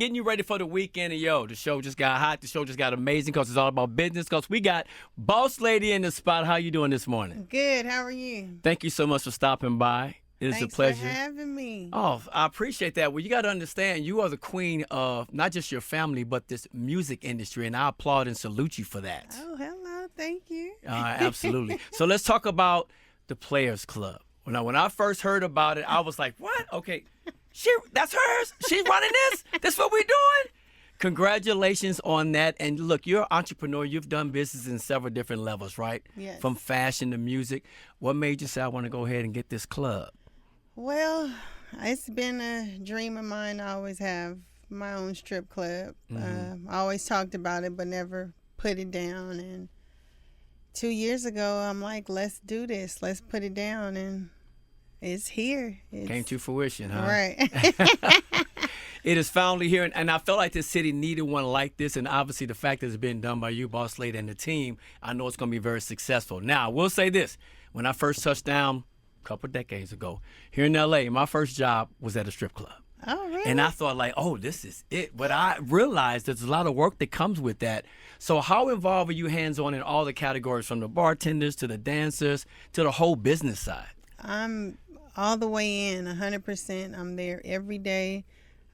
Getting you ready for the weekend, and the show just got hot. The show just got amazing because it's all about business. Because we got Boss Lady in the spot. How you doing this morning? Good. How are you? Thank you so much for stopping by. It is Thanks a pleasure. for having me. Oh, I appreciate that. Well, you got to understand, you are the queen of not just your family, but this music industry, and I applaud and salute you for that. Oh, hello. Thank you. Absolutely. So let's talk about the Players Club. When I first heard about it, I was like, what? Okay, that's hers? She's running this? That's what we're doing? Congratulations on that. And look, you're an entrepreneur. You've done business in several different levels, right? Yes. From fashion to music. What made you say, I want to go ahead and get this club? Well, it's been a dream of mine. I always have my own strip club. I always talked about it, but never put it down. And 2 years ago, I'm like, let's do this. Let's put it down. And it's here. Came to fruition, huh? Right. It is finally here, and I felt like this city needed one like this, and obviously the fact that it's been done by you, Boss Lady, and the team, I know it's going to be very successful. Now, I will say this. When I first touched down a couple of decades ago here in L.A., my first job was at a strip club. Oh, really? And I thought, like, oh, this is it. But I realized there's a lot of work that comes with that. So how involved are you hands-on in all the categories, from the bartenders to the dancers to the whole business side? I'm all the way in, 100%. I'm there every day.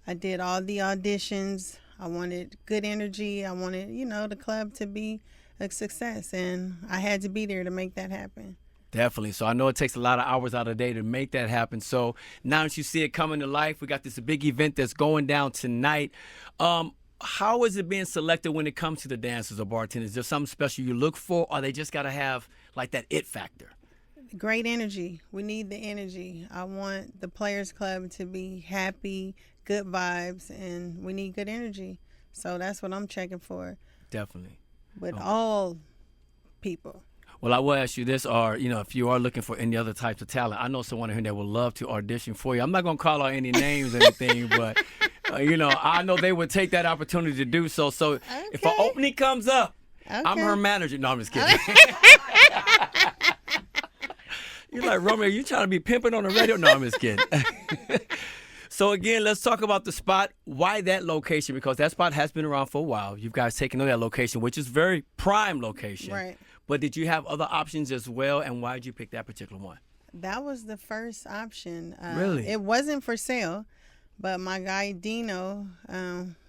I did all the auditions. I wanted good energy. I wanted, the club to be a success. And I had to be there to make that happen. Definitely. So I know it takes a lot of hours out of the day to make that happen. So now that you see it coming to life, we got this big event that's going down tonight. How is it being selected when it comes to the dancers or bartenders? Is there something special you look for, or they just got to have like that it factor? Great energy. We need the energy. I want the Players Club to be happy, good vibes, and we need good energy. So that's what I'm checking for. Definitely. With all people. Well, I will ask you this, or, if you are looking for any other types of talent, I know someone here that would love to audition for you. I'm not going to call out any names or anything, but, I know they would take that opportunity to do so. So if an opening comes up, I'm her manager. No, I'm just kidding. You're like, Romeo, you trying to be pimping on the radio? No, I'm just kidding. So, again, let's talk about the spot. Why that location? Because that spot has been around for a while. You guys taken over that location, which is very prime location. Right. But did you have other options as well, and why did you pick that particular one? That was the first option. Really? It wasn't for sale, but my guy Dino,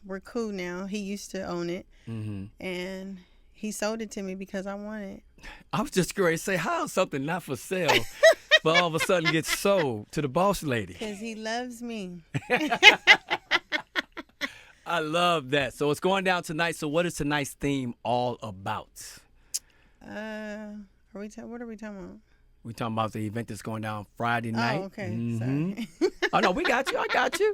we're cool now. He used to own it, and he sold it to me because I wanted it. I was just going to say, how is something not for sale, but all of a sudden gets sold to the boss lady? Because he loves me. I love that. So it's going down tonight. So what is tonight's theme all about? What are we talking about? We're talking about the event that's going down Friday night. Oh, okay. Sorry. Oh, no, we got you. I got you.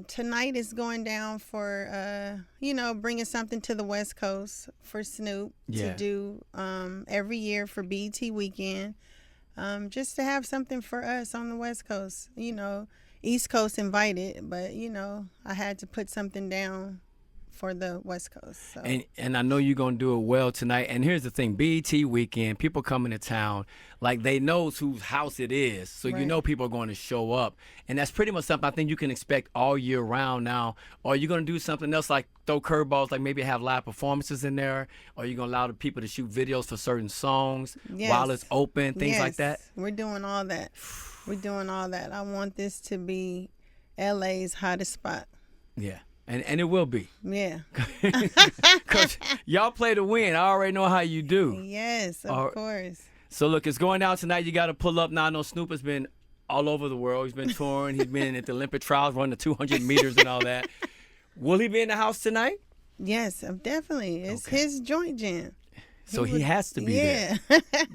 Tonight is going down for, bringing something to the West Coast for Snoop to do every year for BET weekend. Just to have something for us on the West Coast. East Coast invited, but, I had to put something down for the West Coast. So. And I know you're going to do it well tonight. And here's the thing, BET weekend, people coming to town, like they knows whose house it is. So Right. People are going to show up. And that's pretty much something I think you can expect all year round now. Or are you going to do something else like throw curveballs, like maybe have live performances in there? Or are you going to allow the people to shoot videos for certain songs while it's open, things like that? We're doing all that. I want this to be LA's hottest spot. Yeah. And it will be. Yeah. Because y'all play to win. I already know how you do. Yes, of course. So, look, it's going down tonight. You got to pull up. Now, I know Snoop has been all over the world. He's been touring. He's been at the Olympic trials, running the 200 meters and all that. Will he be in the house tonight? Yes, definitely. It's his joint jam. So he has to be there.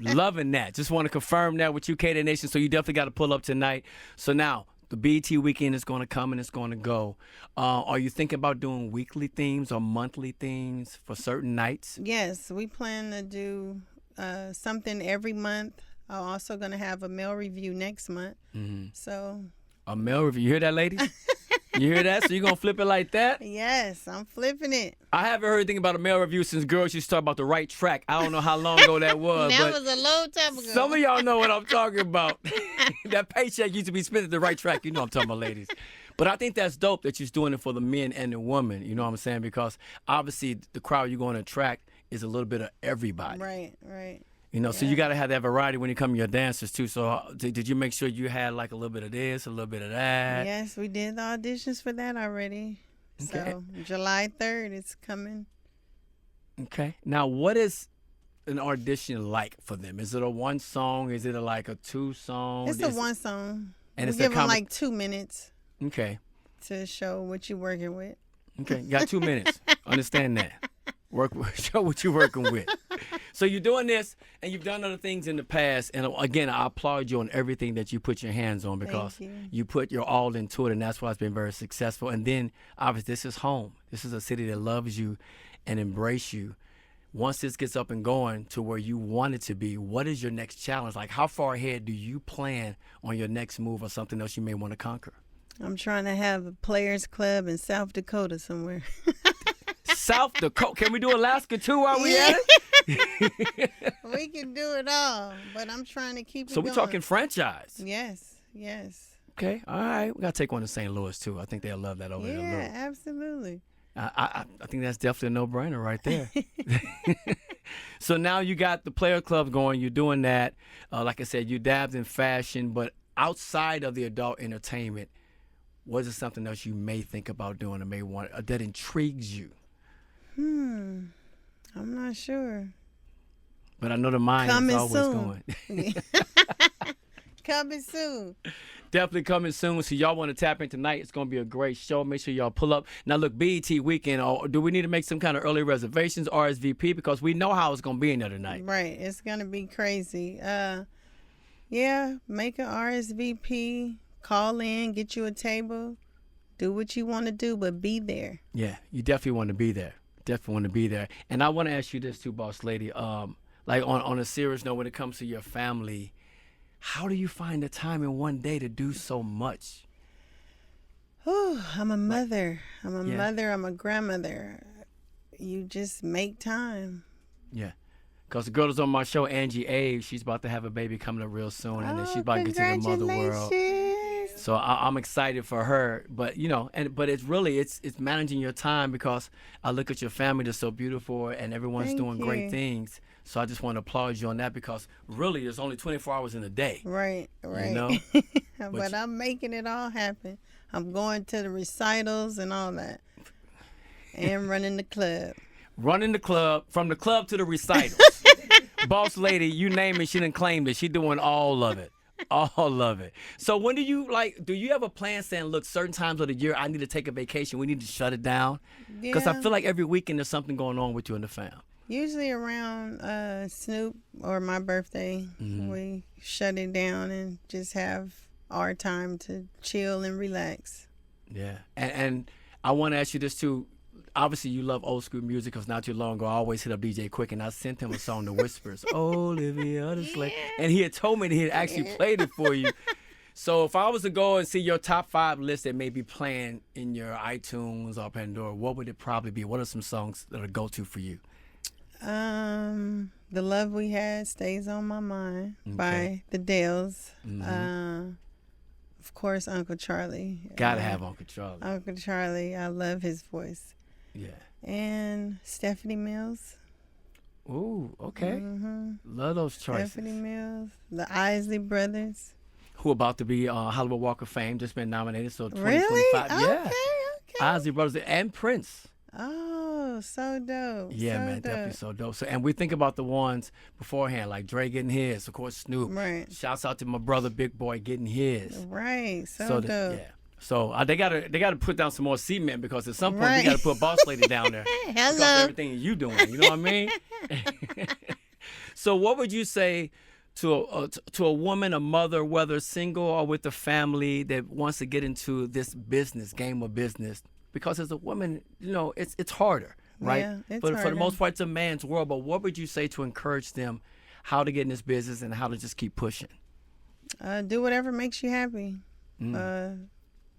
Loving that. Just want to confirm that with you, K Nation. So you definitely got to pull up tonight. So now, the BET weekend is going to come and it's going to go. Are you thinking about doing weekly themes or monthly themes for certain nights? Yes, we plan to do something every month. I'm also going to have a mail review next month. So a mail review. You hear that, ladies? You hear that? So you're going to flip it like that? Yes, I'm flipping it. I haven't heard anything about a mail review since girls used to talk about the right track. I don't know how long ago that was. That but was a long time ago. Some of y'all know what I'm talking about. That paycheck used to be spent at the right track. You know what I'm talking about, ladies. But I think that's dope that you're doing it for the men and the women. You know what I'm saying? Because obviously the crowd you're going to attract is a little bit of everybody. Right, right. You know, so you got to have that variety when you come to your dancers too. So did you make sure you had like a little bit of this, a little bit of that? Yes, we did the auditions for that already. Okay. So July 3rd, it's coming. Okay. Now, what is an audition like for them? Is it a one song? Is it like a two song? It's a one song. And we it's give them like 2 minutes Okay. to show what you're working with. Okay. You got 2 minutes. Understand that. Show what you're working with. So you're doing this, and you've done other things in the past. And again, I applaud you on everything that you put your hands on because you put your all into it, and that's why it's been very successful. And then, obviously, this is home. This is a city that loves you and embrace you. Once this gets up and going to where you want it to be, what is your next challenge? Like, how far ahead do you plan on your next move or something else you may want to conquer? I'm trying to have a players club in South Dakota somewhere. South Dakota. Can we do Alaska too while we at it? We can do it all, but I'm trying to keep it So going. we're talking franchise. Yes, yes. Okay, all right. We got to take one to St. Louis too. I think they'll love that over there. Yeah, absolutely. I think that's definitely a no-brainer right there. So now you got the player club going. You're doing that. Like I said, you dabbed in fashion, but outside of the adult entertainment, what is something else you may think about doing or may want that intrigues you? I'm not sure. But I know the mind Coming is always soon. going. Coming soon. Definitely coming soon. So y'all want to tap in tonight. It's going to be a great show. Make sure y'all pull up. Now, look, BET weekend, do we need to make some kind of early reservations, RSVP? Because we know how it's going to be in there tonight. Right. It's going to be crazy. Yeah, make an RSVP. Call in. Get you a table. Do what you want to do, but be there. Yeah, you definitely want to be there. Definitely want to be there. And I want to ask you this too, boss lady. Like on a serious note, when it comes to your family, how do you find the time in one day to do so much? Oh, I'm a mother. I'm a mother. I'm a grandmother. You just make time. Yeah. Because the girl that's on my show, Angie A, she's about to have a baby coming up real soon, and then she's about to get to the mother world. So I'm excited for her, but but it's really it's managing your time because I look at your family that's so beautiful and everyone's doing great things. So I just want to applaud you on that because really there's only 24 hours in a day. Right. You know? But I'm making it all happen. I'm going to the recitals and all that, and running the club. Running the club, from the club to the recitals. Boss lady, you name it, she done claimed it. She doing all of it. All of it. So when do you have a plan saying, look, certain times of the year I need to take a vacation, we need to shut it down? Because I feel like every weekend there's something going on with you and the fam. Usually around Snoop or my birthday, we shut it down and just have our time to chill and relax. Yeah. And I want to ask you this too. Obviously, you love old school music because not too long ago, I always hit up DJ Quick, and I sent him a song, The Whispers. Olivia, the Slave. And he had told me that he had actually played it for you. So if I was to go and see your top 5 list that may be playing in your iTunes or Pandora, what would it probably be? What are some songs that are go-to for you? The Love We Had Stays on My Mind by the Dells. Of course, Uncle Charlie. Gotta have Uncle Charlie. Uncle Charlie, I love his voice. Yeah. And Stephanie Mills. Ooh, okay. Love those choices. Stephanie Mills, the Isley Brothers. Who about to be Hollywood Walk of Fame, just been nominated, so 2025. Really? Yeah. Okay. Isley Brothers and Prince. Oh, so dope. Yeah, so man, dope. definitely so dope. So, and we think about the ones beforehand, like Dre getting his, of course, Snoop. Right. Shouts out to my brother, Big Boy, getting his. Right, so dope. Yeah. So they gotta put down some more cement because at some point we gotta put Boss Lady down there. Because of everything you doing, you know what I mean? So what would you say to a woman, a mother, whether single or with a family that wants to get into this game of business? Because as a woman, it's harder, right? Yeah, it's but harder. for the most part, it's a man's world. But what would you say to encourage them how to get in this business and how to just keep pushing? Do whatever makes you happy.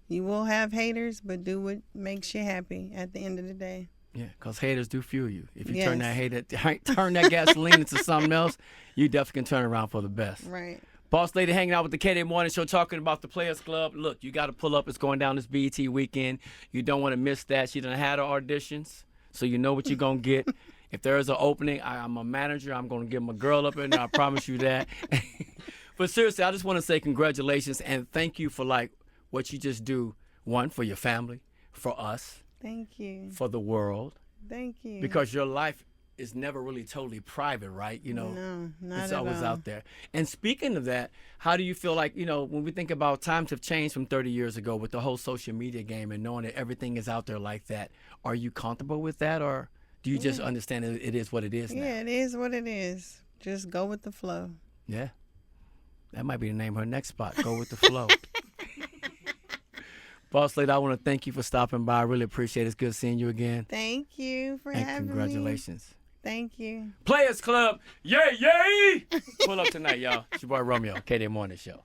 You will have haters, but do what makes you happy at the end of the day. Yeah, because haters do fuel you. If you turn that gasoline into something else, you definitely can turn around for the best. Right. Boss Lady hanging out with the K-Day Morning Show talking about the Players Club. Look, you got to pull up. It's going down this BET weekend. You don't want to miss that. She done had her auditions, so you know what you're going to get. If there is an opening, I'm a manager. I'm going to get my girl up in there. I promise you that. But seriously, I just want to say congratulations and thank you for like what you just do. One, for your family, for us. Thank you. For the world. Thank you. Because your life is never really totally private, right? You know, no, not it's at always all. out there. And speaking of that, how do you feel like, you know, when we think about times have changed from 30 years ago with the whole social media game and knowing that everything is out there like that, are you comfortable with that, or do you just understand that it is what it is now? Yeah, it is what it is. Just go with the flow. Yeah. That might be the name of her next spot, Go With The Flow. Boss Lady, I want to thank you for stopping by. I really appreciate it. It's good seeing you again. Thank you for And having me. congratulations. Thank you. Players Club, yay, yay! Pull up tonight, y'all. It's your boy Romeo, K-Day Morning Show.